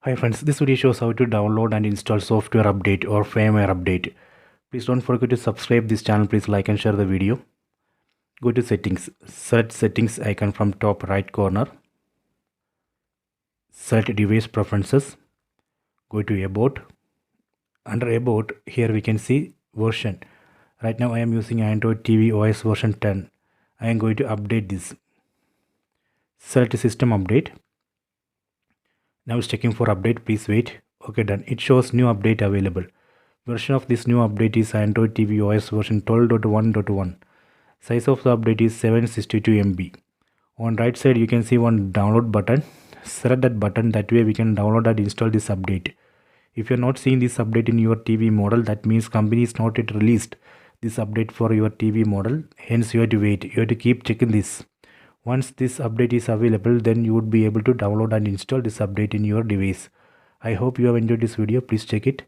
Hi friends, this video shows how to download and install software update or firmware update. Please don't forget to subscribe this channel. Please like and share the video. Go to settings. Select settings icon from top right corner. Select device preferences. Go to about. Under about, here we can see version. Right now I am using Android TV OS version 10. I am going to update this. Select system update. Now it's checking for update. Please wait. Okay, done. It shows new update available. Version of this new update is Android TV OS version 12.1.1. Size of the update is 762 MB. On right side you can see one download button. Select that button, that way we can download and install this update. If you are not seeing this update in your TV model, that means company is not yet released this update for your TV model. Hence you have to wait. You have to keep checking this. Once this update is available, then you would be able to download and install this update in your device. I hope you have enjoyed this video. Please check it.